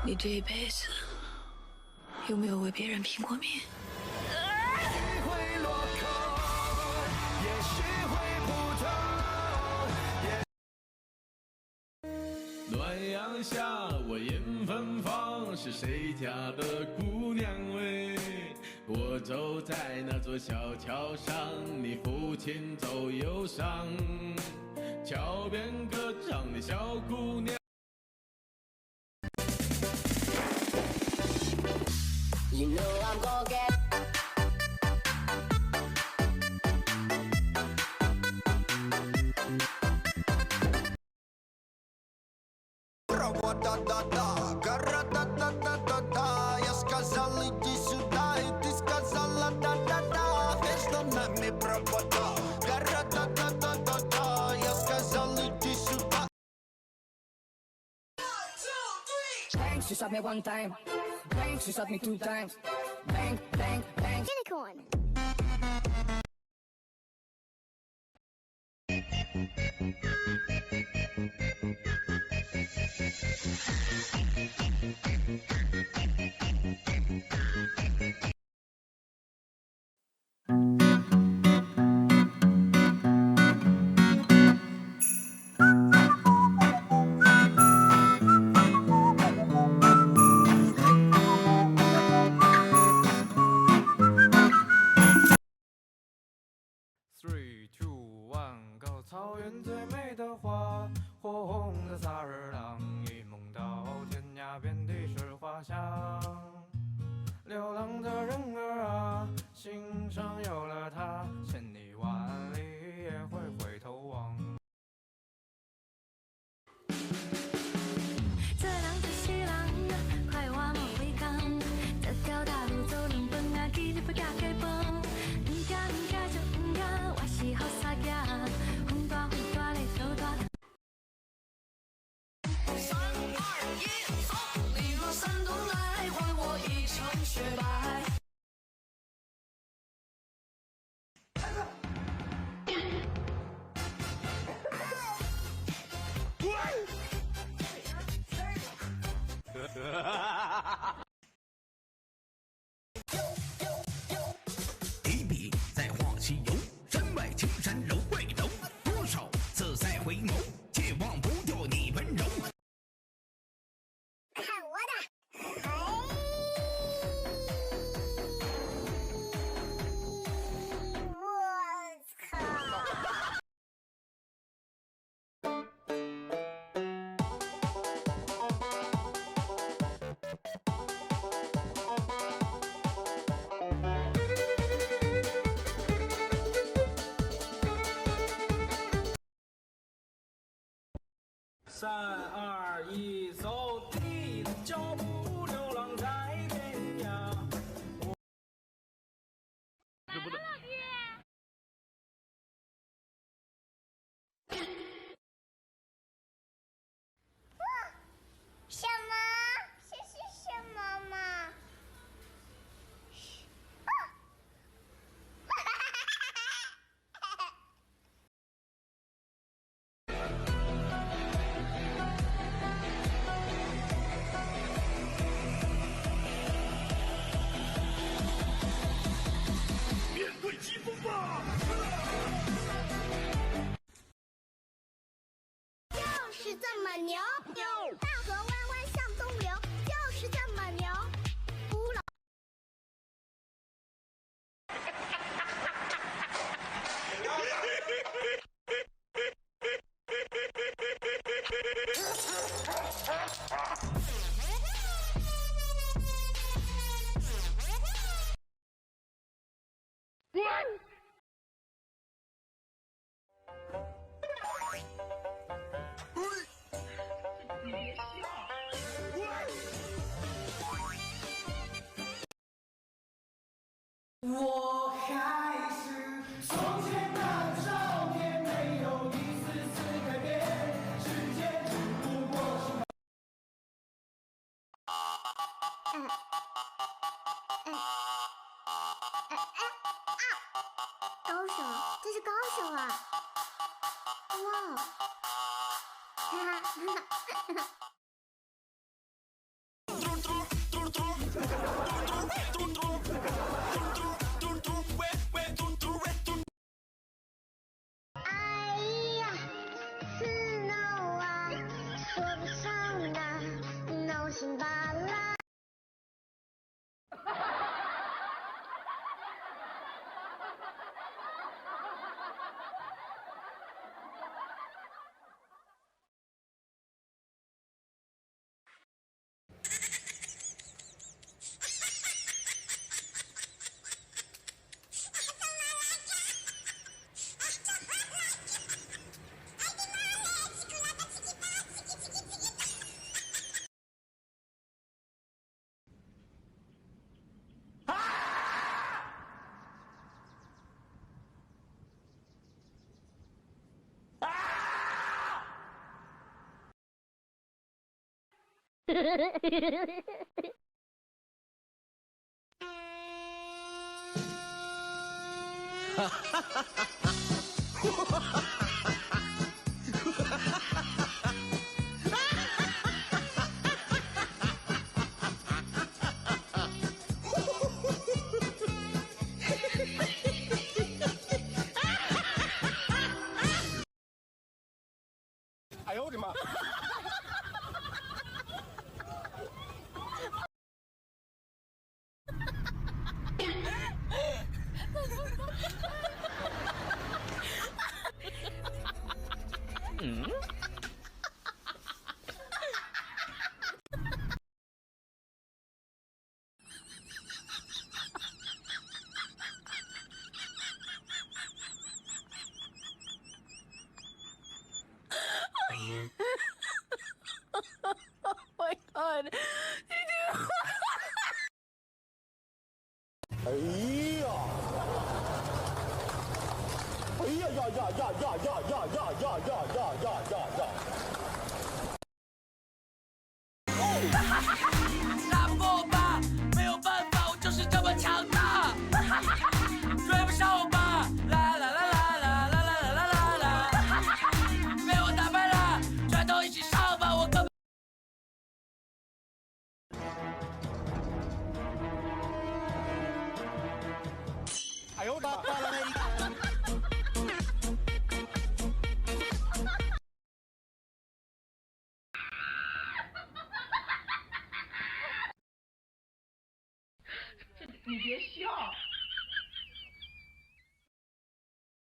你这一辈子有没有为别人拼过命？暖阳下，我迎芬芳，是谁家的姑娘喂？我走在那座小桥上，你抚琴奏忧伤，桥边歌唱的小姑娘。You know I'm gonna get Гара-да-да-да-да, я сказал иди сюда, и ты сказала да-да-да. Между нами провода. Гара-да-да-да-да-да, я сказал иди сюда. bang, she shot me one time. Bang, she shot me two times. Bang, bang, bang. Unicorn. Three, two, one, go！ 草原最美的花，火红的萨日朗，一梦到天涯，遍地是花香。流浪的人儿啊，心上有了她，千里万里也会回头望。这浪这是浪，快我莫回港。这条大路走两分啊，记得不加开崩。唔加唔加就唔加，我是好傻仔，红大红大的手大。3、2、1，走！你若山东来，还我一场雪白。提笔在画西游，山外青山楼外楼，多少次再回眸，切忘不掉你温柔。看我的！我操！3、2、1，走！你的脚步流浪在天涯。什么？这是什么嘛？面对疾风吧！就是这么牛！大河弯弯向东流，就是这么牛！古老。我还是从前那个少年，没有一丝丝改变，世界只不过是。高手，这是高手啊！哇！哈哈哈哈。哎呦我的妈！my god！哎呀！哎呀呀呀呀呀呀呀呀呀呀呀呀呀！打不过我吧，没有办法，我就是这么强大。追不上我吧，啦啦啦啦啦啦啦啦啦啦！被我打败了，拳头一起上吧，我根本。哎呦我的妈！你别笑。